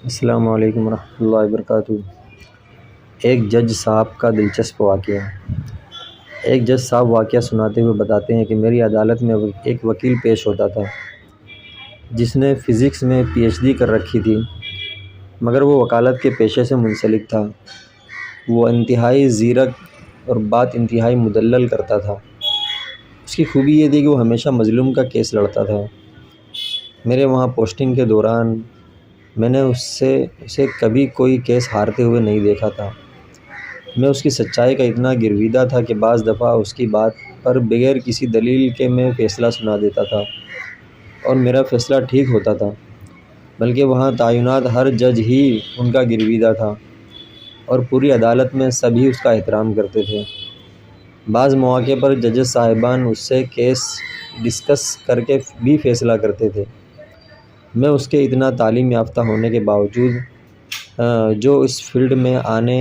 السلام علیکم ورحمۃ اللہ وبرکاتہ۔ ایک جج صاحب کا دلچسپ واقعہ۔ ایک جج صاحب واقعہ سناتے ہوئے بتاتے ہیں کہ میری عدالت میں ایک وکیل پیش ہوتا تھا جس نے فزکس میں پی ایچ ڈی کر رکھی تھی، مگر وہ وکالت کے پیشے سے منسلک تھا۔ وہ انتہائی زیرک اور بات انتہائی مدلل کرتا تھا۔ اس کی خوبی یہ تھی کہ وہ ہمیشہ مظلوم کا کیس لڑتا تھا۔ میرے وہاں پوسٹنگ کے دوران میں نے اسے کبھی کوئی کیس ہارتے ہوئے نہیں دیکھا تھا۔ میں اس کی سچائی کا اتنا گرویدہ تھا کہ بعض دفعہ اس کی بات پر بغیر کسی دلیل کے میں فیصلہ سنا دیتا تھا اور میرا فیصلہ ٹھیک ہوتا تھا، بلکہ وہاں تعینات ہر جج ہی ان کا گرویدہ تھا اور پوری عدالت میں سبھی اس کا احترام کرتے تھے۔ بعض مواقع پر ججز صاحبان اس سے کیس ڈسکس کر کے بھی فیصلہ کرتے تھے۔ میں اس کے اتنا تعلیم یافتہ ہونے کے باوجود جو اس فیلڈ میں آنے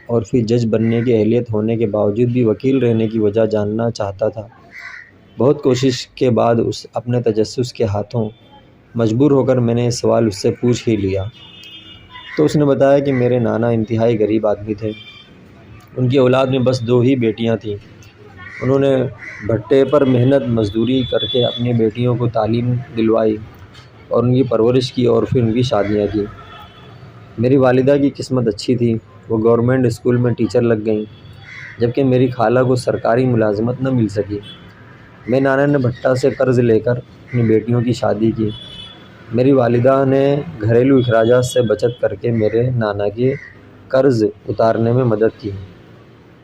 اور پھر جج بننے کی اہلیت ہونے کے باوجود بھی وکیل رہنے کی وجہ جاننا چاہتا تھا۔ بہت کوشش کے بعد اپنے تجسس کے ہاتھوں مجبور ہو کر میں نے یہ سوال اس سے پوچھ ہی لیا۔ تو اس نے بتایا کہ میرے نانا انتہائی غریب آدمی تھے۔ ان کی اولاد میں بس 2 ہی بیٹیاں تھیں۔ انہوں نے بھٹے پر محنت مزدوری کر کے اپنی بیٹیوں کو تعلیم دلوائی اور ان کی پرورش کی اور پھر ان کی شادیاں کی۔ میری والدہ کی قسمت اچھی تھی، وہ گورنمنٹ اسکول میں ٹیچر لگ گئیں، جبکہ میری خالہ کو سرکاری ملازمت نہ مل سکی۔ میرے نانا نے بھٹا سے قرض لے کر اپنی بیٹیوں کی شادی کی۔ میری والدہ نے گھریلو اخراجات سے بچت کر کے میرے نانا کے قرض اتارنے میں مدد کی،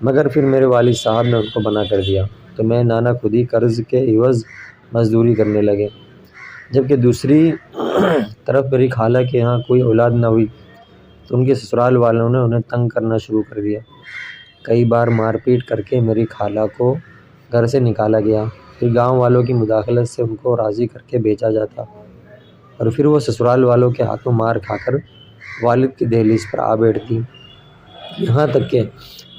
مگر پھر میرے والد صاحب نے ان کو منع کر دیا تو میرے نانا خود ہی قرض کے عوض مزدوری کرنے لگے۔ جبکہ دوسری طرف میری خالہ کے یہاں کوئی اولاد نہ ہوئی تو ان کے سسرال والوں نے انہیں تنگ کرنا شروع کر دیا۔ کئی بار مار پیٹ کر کے میری خالہ کو گھر سے نکالا گیا، پھر گاؤں والوں کی مداخلت سے ان کو راضی کر کے بیچا جاتا اور پھر وہ سسرال والوں کے ہاتھوں مار کھا کر والد کی دہلیز پر آ بیٹھتی۔ یہاں تک کہ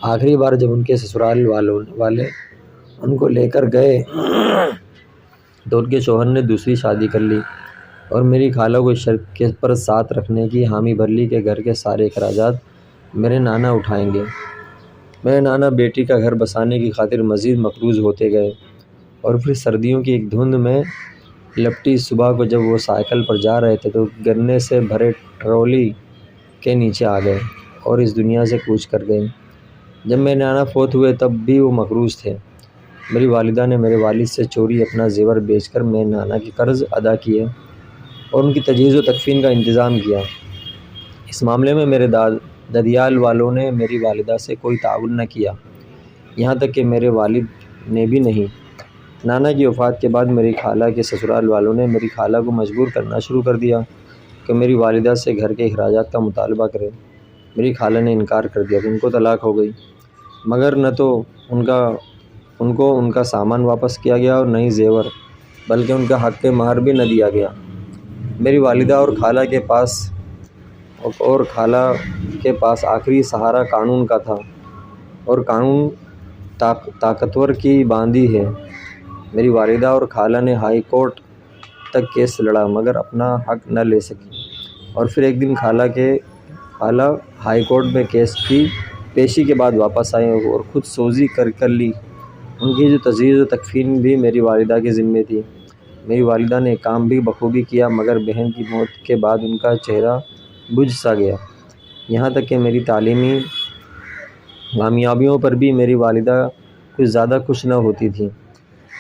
آخری بار جب ان کے سسرال والے ان کو لے کر گئے تو ان کے شوہر نے دوسری شادی کر لی اور میری خالہ کو اس شرط پر ساتھ رکھنے کی حامی بھر لی کہ گھر کے سارے اخراجات میرے نانا اٹھائیں گے۔ میرے نانا بیٹی کا گھر بسانے کی خاطر مزید مقروض ہوتے گئے اور پھر سردیوں کی ایک دھند میں لپٹی صبح کو جب وہ سائیکل پر جا رہے تھے تو گنے سے بھرے ٹرالی کے نیچے آ گئے اور اس دنیا سے کوچ کر گئے۔ جب میرے نانا فوت ہوئے تب بھی وہ مقروض تھے۔ میری والدہ نے میرے والد سے چوری اپنا زیور بیچ کر میرے نانا کے قرض ادا کیے اور ان کی تجہیز و تکفین کا انتظام کیا۔ اس معاملے میں میرے ددیال والوں نے میری والدہ سے کوئی تعاون نہ کیا، یہاں تک کہ میرے والد نے بھی نہیں۔ نانا کی وفات کے بعد میری خالہ کے سسرال والوں نے میری خالہ کو مجبور کرنا شروع کر دیا کہ میری والدہ سے گھر کے اخراجات کا مطالبہ کرے۔ میری خالہ نے انکار کر دیا کہ ان کو طلاق ہو گئی، مگر نہ تو ان کو ان کا سامان واپس کیا گیا اور نہ ہی زیور، بلکہ ان کا حق مہر بھی نہ دیا گیا۔ میری والدہ اور خالہ کے پاس آخری سہارا قانون کا تھا اور قانون طاقتور کی باندھی ہے۔ میری والدہ اور خالہ نے ہائی کورٹ تک کیس لڑا مگر اپنا حق نہ لے سکی اور پھر ایک دن خالہ ہائی کورٹ میں کیس کی پیشی کے بعد واپس آئے اور خود سوزی کر لی۔ ان کی جو تجہیز و تکفین بھی میری والدہ کے ذمے تھی۔ میری والدہ نے کام بھی بخوبی کیا مگر بہن کی موت کے بعد ان کا چہرہ بجھ سا گیا۔ یہاں تک کہ میری تعلیمی کامیابیوں پر بھی میری والدہ کچھ زیادہ خوش نہ ہوتی تھیں،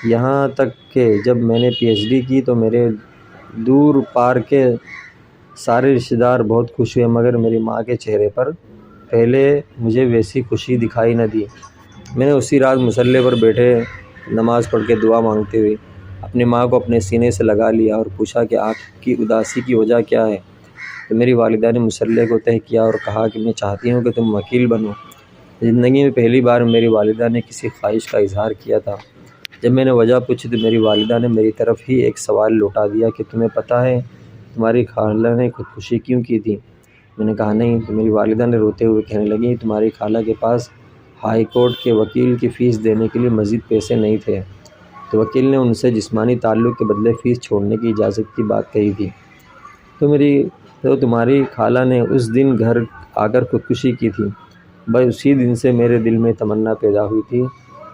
یہاں تک کہ جب میں نے پی ایچ ڈی کی تو میرے دور پار کے سارے رشتہ دار بہت خوش ہوئے مگر میری ماں کے چہرے پر پہلے مجھے ویسی خوشی دکھائی نہ دی۔ میں نے اسی رات مصلی پر بیٹھے نماز پڑھ کے دعا مانگتے ہوئے اپنی ماں کو اپنے سینے سے لگا لیا اور پوچھا کہ آپ کی اداسی کی وجہ کیا ہے؟ تو میری والدہ نے مصلی کو تہہ کیا اور کہا کہ میں چاہتی ہوں کہ تم وکیل بنو۔ زندگی میں پہلی بار میری والدہ نے کسی خواہش کا اظہار کیا تھا۔ جب میں نے وجہ پوچھی تو میری والدہ نے میری طرف ہی ایک سوال لوٹا دیا کہ تمہیں پتہ ہے تمہاری خالہ نے خودکشی کیوں کی تھی؟ میں نے کہا نہیں۔ تو میری والدہ نے روتے ہوئے کہنے لگی تمہاری خالہ کے پاس ہائی کورٹ کے وکیل کی فیس دینے کے لیے مزید پیسے نہیں تھے، تو وکیل نے ان سے جسمانی تعلق کے بدلے فیس چھوڑنے کی اجازت کی بات کہی تھی۔ تو میری تو تمہاری خالہ نے اس دن گھر آ کر خودکشی کی تھی، بس اسی دن سے میرے دل میں تمنا پیدا ہوئی تھی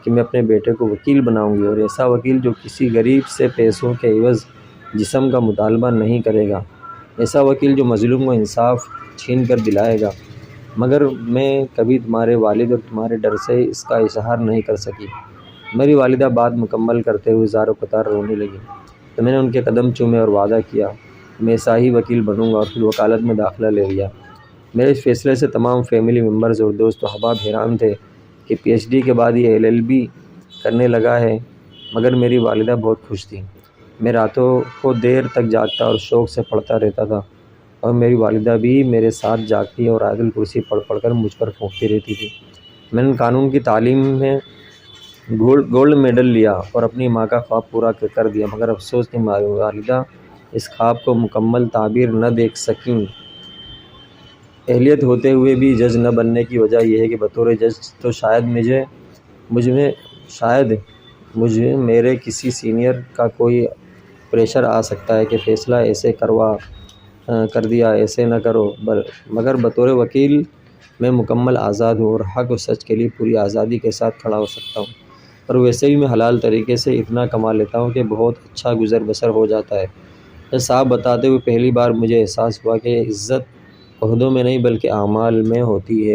کہ میں اپنے بیٹے کو وکیل بناؤں گی، اور ایسا وکیل جو کسی غریب سے پیسوں کے عوض جسم کا مطالبہ نہیں کرے گا، ایسا وکیل جو مظلوم کو انصاف چھین کر دلائے گا۔ مگر میں کبھی تمہارے والد اور تمہارے ڈر سے اس کا اظہار نہیں کر سکی۔ میری والدہ بات مکمل کرتے ہوئے زار و قطار رونے لگی، تو میں نے ان کے قدم چومے اور وعدہ کیا میں ایسا ہی وکیل بنوں گا، اور پھر وکالت میں داخلہ لے لیا۔ میرے اس فیصلے سے تمام فیملی ممبرز اور دوست و احباب حیران تھے کہ پی ایچ ڈی کے بعد یہ LLB کرنے لگا ہے، مگر میری والدہ بہت خوش تھیں۔ میں راتوں کو دیر تک جاگتا اور شوق سے پڑھتا رہتا تھا، اور میری والدہ بھی میرے ساتھ جاگتی اور آیت الکرسی پڑھ کر مجھ پر پھونکتی رہتی تھی۔ میں نے قانون کی تعلیم میں گولڈ میڈل لیا اور اپنی ماں کا خواب پورا کر دیا، مگر افسوس کہ میری والدہ اس خواب کو مکمل تعبیر نہ دیکھ سکیں۔ اہلیت ہوتے ہوئے بھی جج نہ بننے کی وجہ یہ ہے کہ بطور جج تو شاید مجھے میرے کسی سینئر کا کوئی پریشر آ سکتا ہے کہ فیصلہ ایسے کر دیا، ایسے نہ کرو، مگر بطور وکیل میں مکمل آزاد ہوں اور حق و سچ کے لیے پوری آزادی کے ساتھ کھڑا ہو سکتا ہوں، اور ویسے بھی میں حلال طریقے سے اتنا کما لیتا ہوں کہ بہت اچھا گزر بسر ہو جاتا ہے۔ یہ صاحب بتاتے ہوئے پہلی بار مجھے احساس ہوا کہ عزت عہدوں میں نہیں بلکہ اعمال میں ہوتی ہے۔